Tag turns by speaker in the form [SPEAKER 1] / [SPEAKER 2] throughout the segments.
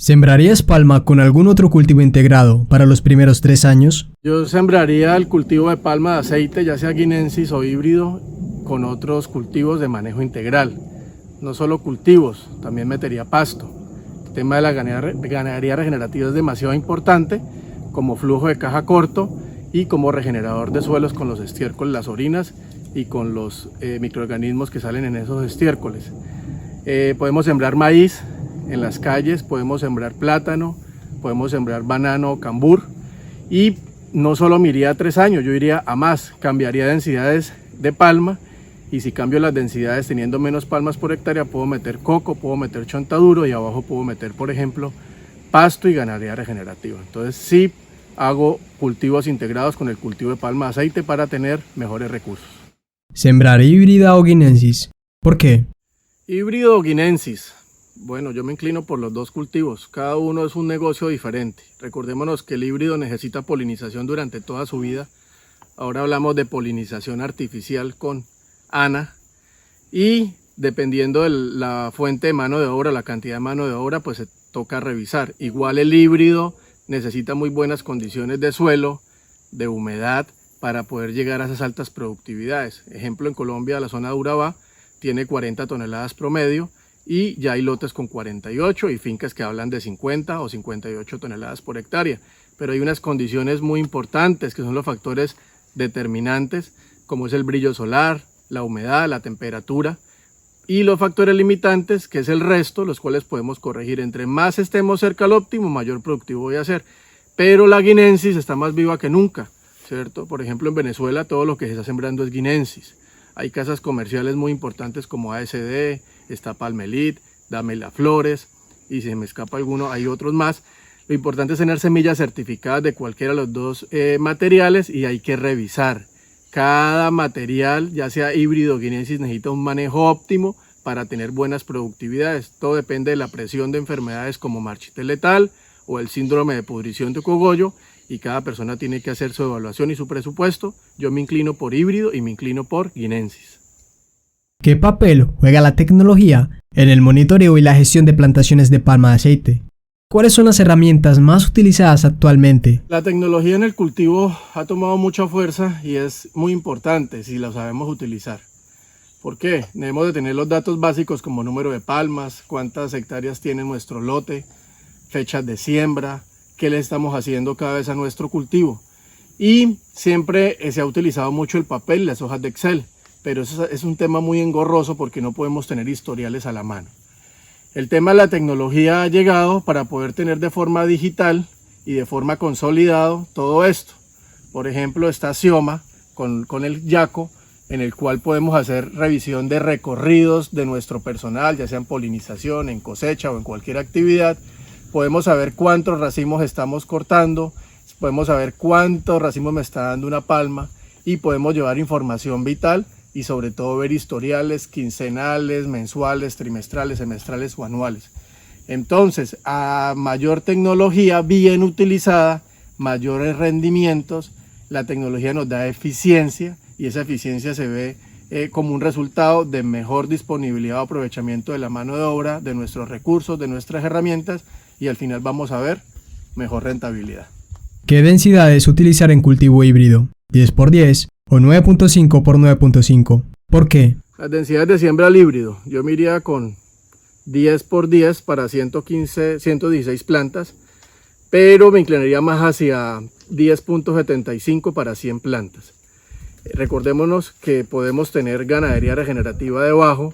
[SPEAKER 1] ¿Sembrarías palma con algún otro cultivo integrado para los primeros 3 años?
[SPEAKER 2] Yo sembraría el cultivo de palma de aceite, ya sea guinensis o híbrido, con otros cultivos de manejo integral. No solo cultivos, también metería pasto. El tema de la ganadería regenerativa es demasiado importante como flujo de caja corto y como regenerador de suelos con los estiércoles, las orinas y con los microorganismos que salen en esos estiércoles. Podemos sembrar maíz en las calles, podemos sembrar plátano, podemos sembrar banano o cambur, y no solo me iría a 3 años, yo iría a más, cambiaría densidades de palma, y si cambio las densidades teniendo menos palmas por hectárea, puedo meter coco, puedo meter chontaduro, y abajo puedo meter, por ejemplo, pasto y ganadería regenerativa. Entonces sí hago cultivos integrados con el cultivo de palma de aceite para tener mejores recursos.
[SPEAKER 1] ¿Sembrar híbrida o guinensis? ¿Por qué?
[SPEAKER 2] Híbrido o guinensis. Bueno, yo me inclino por los dos cultivos, cada uno es un negocio diferente. Recordémonos que el híbrido necesita polinización durante toda su vida. Ahora hablamos de polinización artificial con ANA, y dependiendo de la fuente de mano de obra, la cantidad de mano de obra, pues se toca revisar. Igual el híbrido necesita muy buenas condiciones de suelo, de humedad, para poder llegar a esas altas productividades. Ejemplo, en Colombia la zona de Urabá tiene 40 toneladas promedio, y ya hay lotes con 48 y fincas que hablan de 50 o 58 toneladas por hectárea. Pero hay unas condiciones muy importantes que son los factores determinantes, como es el brillo solar, la humedad, la temperatura, y los factores limitantes, que es el resto, los cuales podemos corregir. Entre más estemos cerca al óptimo, mayor productivo voy a ser. Pero la guinensis está más viva que nunca, ¿cierto? Por ejemplo, en Venezuela todo lo que se está sembrando es guinensis. Hay casas comerciales muy importantes como ASD, está Palmelit, Damela Flores, y si me escapa alguno, hay otros más. Lo importante es tener semillas certificadas de cualquiera de los dos materiales, y hay que revisar. Cada material, ya sea híbrido o guinensis, necesita un manejo óptimo para tener buenas productividades. Todo depende de la presión de enfermedades como marchite letal o el síndrome de pudrición de cogollo, y cada persona tiene que hacer su evaluación y su presupuesto. Yo me inclino por híbrido y me inclino por guinensis.
[SPEAKER 1] ¿Qué papel juega la tecnología en el monitoreo y la gestión de plantaciones de palma de aceite? ¿Cuáles son las herramientas más utilizadas actualmente?
[SPEAKER 2] La tecnología en el cultivo ha tomado mucha fuerza y es muy importante si la sabemos utilizar. ¿Por qué? Debemos de tener los datos básicos como número de palmas, cuántas hectáreas tiene nuestro lote, fechas de siembra, qué le estamos haciendo cada vez a nuestro cultivo. Y siempre se ha utilizado mucho el papel y las hojas de Excel, pero eso es un tema muy engorroso porque no podemos tener historiales a la mano. El tema de la tecnología ha llegado para poder tener de forma digital y de forma consolidado todo esto. Por ejemplo, está Xioma con el Yaco, en el cual podemos hacer revisión de recorridos de nuestro personal, ya sea en polinización, en cosecha o en cualquier actividad. Podemos saber cuántos racimos estamos cortando, podemos saber cuántos racimos me está dando una palma, y podemos llevar información vital y sobre todo ver historiales quincenales, mensuales, trimestrales, semestrales o anuales. Entonces, a mayor tecnología bien utilizada, mayores rendimientos, la tecnología nos da eficiencia, y esa eficiencia se ve como un resultado de mejor disponibilidad o aprovechamiento de la mano de obra, de nuestros recursos, de nuestras herramientas, y al final vamos a ver mejor rentabilidad.
[SPEAKER 1] ¿Qué densidades utilizar en cultivo híbrido? ¿10x10 o 9.5x9.5? ¿Por qué?
[SPEAKER 2] Las densidades de siembra al híbrido, yo me iría con 10x10 para 115, 116 plantas, pero me inclinaría más hacia 10.75 para 100 plantas. Recordémonos que podemos tener ganadería regenerativa debajo,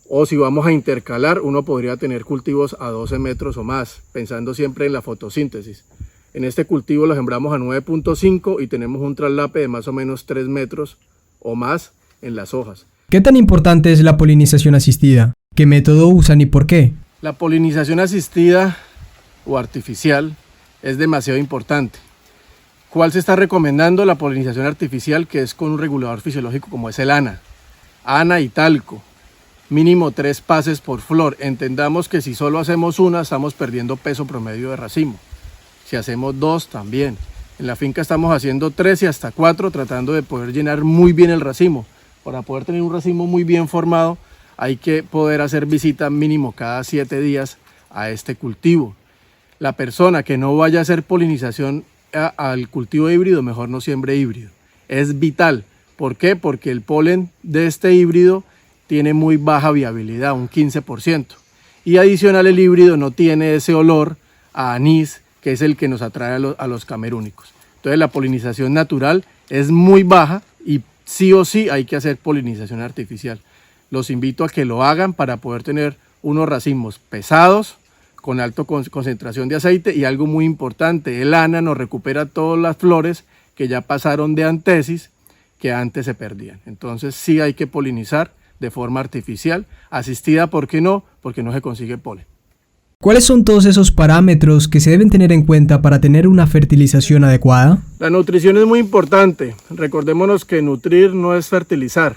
[SPEAKER 2] o si vamos a intercalar, uno podría tener cultivos a 12 metros o más, pensando siempre en la fotosíntesis. En este cultivo lo sembramos a 9.5 y tenemos un traslape de más o menos 3 metros o más en las hojas.
[SPEAKER 1] ¿Qué tan importante es la polinización asistida? ¿Qué método usan y por qué?
[SPEAKER 2] La polinización asistida o artificial es demasiado importante. ¿Cuál se está recomendando? La polinización artificial, que es con un regulador fisiológico como es el ANA. ANA y talco. Mínimo 3 pases por flor. Entendamos que si solo hacemos una, estamos perdiendo peso promedio de racimo. Si hacemos 2, también. En la finca estamos haciendo 3 y hasta 4, tratando de poder llenar muy bien el racimo. Para poder tener un racimo muy bien formado, hay que poder hacer visita mínimo cada 7 días a este cultivo. La persona que no vaya a hacer polinización al cultivo híbrido, mejor no siembre híbrido. Es vital. ¿Por qué? Porque el polen de este híbrido tiene muy baja viabilidad, un 15%. Y adicional, el híbrido no tiene ese olor a anís, que es el que nos atrae a los camerúnicos. Entonces la polinización natural es muy baja y sí o sí hay que hacer polinización artificial. Los invito a que lo hagan para poder tener unos racimos pesados, con alta concentración de aceite, y algo muy importante, el ANA nos recupera todas las flores que ya pasaron de antesis, que antes se perdían. Entonces sí hay que polinizar de forma artificial, asistida, ¿por qué no? Porque no se consigue polen.
[SPEAKER 1] ¿Cuáles son todos esos parámetros que se deben tener en cuenta para tener una fertilización adecuada?
[SPEAKER 2] La nutrición es muy importante. Recordémonos que nutrir no es fertilizar.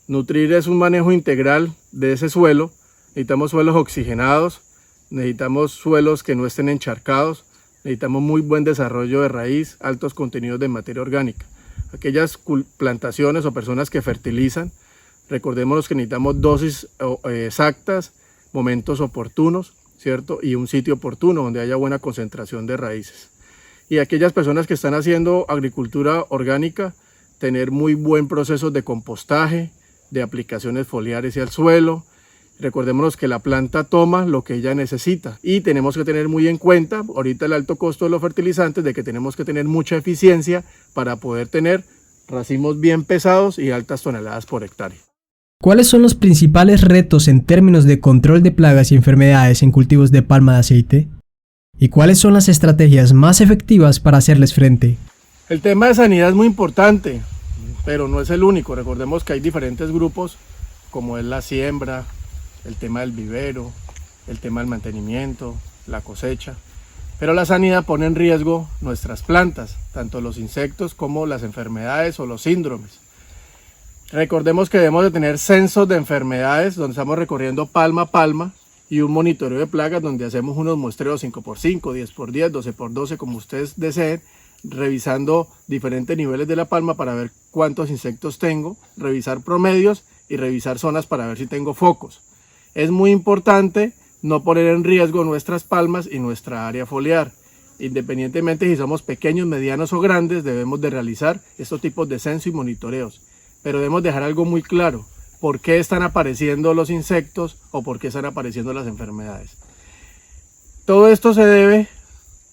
[SPEAKER 2] Nutrir es un manejo integral de ese suelo. Necesitamos suelos oxigenados, necesitamos suelos que no estén encharcados, necesitamos muy buen desarrollo de raíz, altos contenidos de materia orgánica. Aquellas plantaciones o personas que fertilizan, recordémonos que necesitamos dosis exactas, momentos oportunos, ¿cierto? Y un sitio oportuno donde haya buena concentración de raíces. Y aquellas personas que están haciendo agricultura orgánica, tener muy buen proceso de compostaje, de aplicaciones foliares y al suelo. Recordémonos que la planta toma lo que ella necesita y tenemos que tener muy en cuenta ahorita el alto costo de los fertilizantes, de que tenemos que tener mucha eficiencia para poder tener racimos bien pesados y altas toneladas por hectárea.
[SPEAKER 1] ¿Cuáles son los principales retos en términos de control de plagas y enfermedades en cultivos de palma de aceite? ¿Y cuáles son las estrategias más efectivas para hacerles frente?
[SPEAKER 2] El tema de sanidad es muy importante, pero no es el único. Recordemos que hay diferentes grupos, como es la siembra, el tema del vivero, el tema del mantenimiento, la cosecha. Pero la sanidad pone en riesgo nuestras plantas, tanto los insectos como las enfermedades o los síndromes. Recordemos que debemos de tener censos de enfermedades donde estamos recorriendo palma a palma y un monitoreo de plagas donde hacemos unos muestreos 5x5, 10x10, 12x12, como ustedes deseen, revisando diferentes niveles de la palma para ver cuántos insectos tengo, revisar promedios y revisar zonas para ver si tengo focos. Es muy importante no poner en riesgo nuestras palmas y nuestra área foliar. Independientemente si somos pequeños, medianos o grandes, debemos de realizar estos tipos de censo y monitoreos. Pero debemos dejar algo muy claro: por qué están apareciendo los insectos o por qué están apareciendo las enfermedades. Todo esto se debe,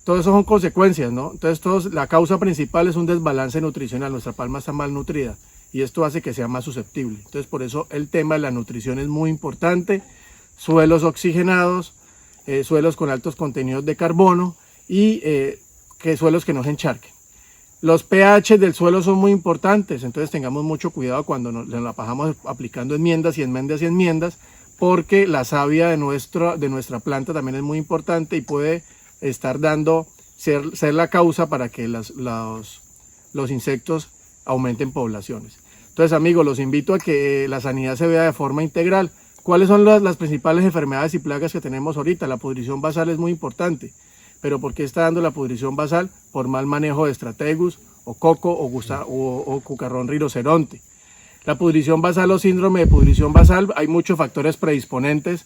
[SPEAKER 2] todo eso son consecuencias, ¿no? Entonces la causa principal es un desbalance nutricional. Nuestra palma está malnutrida y esto hace que sea más susceptible. Entonces por eso el tema de la nutrición es muy importante. Suelos oxigenados, suelos con altos contenidos de carbono y suelos que no se encharquen. Los pH del suelo son muy importantes, entonces tengamos mucho cuidado cuando nos la pasamos aplicando enmiendas y enmiendas y enmiendas, porque la savia de nuestra planta también es muy importante y puede estar ser la causa para que los insectos aumenten poblaciones. Entonces, amigos, los invito a que la sanidad se vea de forma integral. ¿Cuáles son las principales enfermedades y plagas que tenemos ahorita? La pudrición basal es muy importante. ¿Pero por qué está dando la pudrición basal? Por mal manejo de Strategus o coco o cucarrón rinoceronte. La pudrición basal o síndrome de pudrición basal, hay muchos factores predisponentes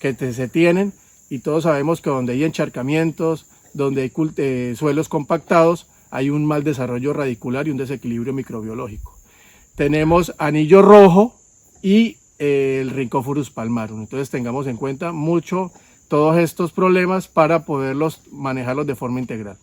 [SPEAKER 2] que se tienen y todos sabemos que donde hay encharcamientos, donde hay suelos compactados, hay un mal desarrollo radicular y un desequilibrio microbiológico. Tenemos anillo rojo y el Rhynchophorus palmarum. Entonces tengamos en cuenta mucho todos estos problemas para poderlos manejarlos de forma integral.